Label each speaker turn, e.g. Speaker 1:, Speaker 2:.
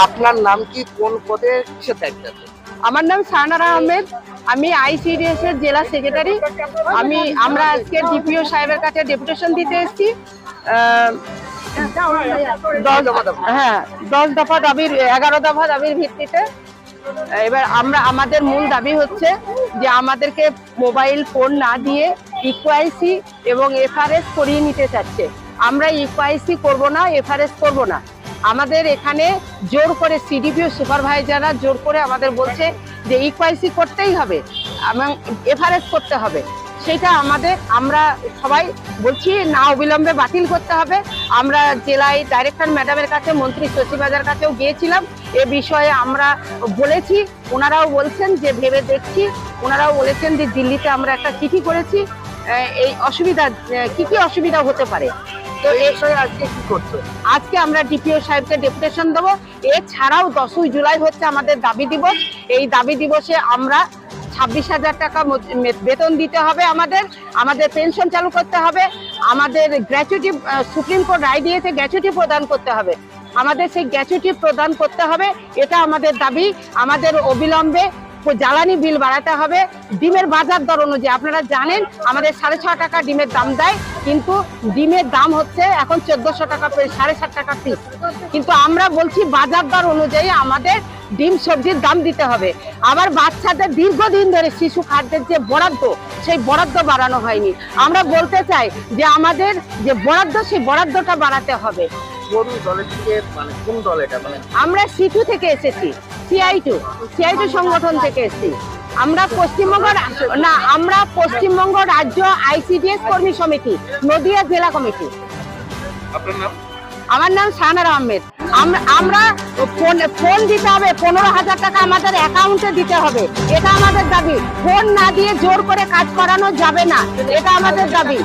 Speaker 1: আপনার নাম কি, কোন পদে, কিসের দায়িত্বে আছেন?
Speaker 2: আমার নাম সানারা আহমেদ, আমি আইসিডিএস এর জেলা সেক্রেটারি। আমরা আজকে ডিপিও সাহেবের কাছে ডেপুটেশন দিতে এসেছি। 10 দফা দাবির 11 দফা দাবির ভিত্তিতে। এবার আমাদের মূল দাবি হচ্ছে যে আমাদেরকে মোবাইল ফোন না দিয়ে ইকোআইসি এবং এফআরএস করিয়ে নিতে চাচ্ছে। আমরা ইকোআইসি করব না, এফআরএস করব না। আমাদের এখানে জোর করে সিডিপিও সুপারভাইজাররা জোর করে আমাদের বলছে যে ইকোআইসি করতেই হবে এবং এফআরএস করতে হবে। সেটা আমরা সবাই বলছি না অবিলম্বে বাতিল করতে হবে। আমরা জেলায় ডাইরেক্টর ম্যাডামের কাছে, মন্ত্রী সচিবাজার কাছেও গিয়েছিলাম। এ বিষয়ে আমরা বলেছি, ওনারাও বলছেন যে ভেবে দেখছি। ওনারাও বলেছেন যে দিল্লিতে আমরা একটা চিঠি করেছি, এই অসুবিধা কি অসুবিধা হতে পারে। তো এই বিষয়ে আজকে কি করছে? আজকে আমরা ডিপিও সাহেবকে ডেপুটেশন দেবো। এছাড়াও 10ই জুলাই হচ্ছে আমাদের দাবি দিবস। এই দাবি দিবসে আমরা 26,000 টাকা বেতন দিতে হবে, আমাদের পেনশন চালু করতে হবে, আমাদের গ্র্যাচুইটি, সুপ্রিম কোর্ট রায় দিয়েছে গ্র্যাচুইটি প্রদান করতে হবে, আমাদের সেই গ্র্যাচুইটি প্রদান করতে হবে। এটা আমাদের দাবি। আমাদের অবিলম্বে জ্বালানি বিল বাড়াতে হবে। ডিমের বাজার দর অনুযায়ী আপনারা জানেন আমাদের 6.5 টাকা ডিমের দাম দেয়, কিন্তু ডিমের দাম হচ্ছে এখন 1400 টাকা, 7.5 টাকা পিস। কিন্তু আমরা বলছি বাজার দর অনুযায়ী আমাদের ডিম সবজির দাম দিতে হবে। আবার বাচ্চাদের দীর্ঘদিন ধরে শিশু খাদ্যের যে বরাদ্দ, সেই বরাদ্দ বাড়ানো হয়নি। আমরা বলতে চাই যে আমাদের যে বরাদ্দ, সেই বরাদ্দটা বাড়াতে হবে।
Speaker 1: কোন দলের থেকে, মানে কোন দল এটা? মানে
Speaker 2: আমরা সিটু থেকে এসেছি, সিআইটু সংগঠন থেকে এসেছি। আমরা পশ্চিমবঙ্গ রাজ্য আইসিডিএস কর্মী সমিতি, নদিয়া জেলা কমিটি।
Speaker 1: আপনার নাম?
Speaker 2: আমার নাম সানারা আহমেদ। আমরা ফোন দিতে হবে, 15,000 টাকা আমাদের অ্যাকাউন্টে দিতে হবে। এটা আমাদের দাবি। ফোন না দিয়ে জোর করে কাজ করানো যাবে না, এটা আমাদের দাবি।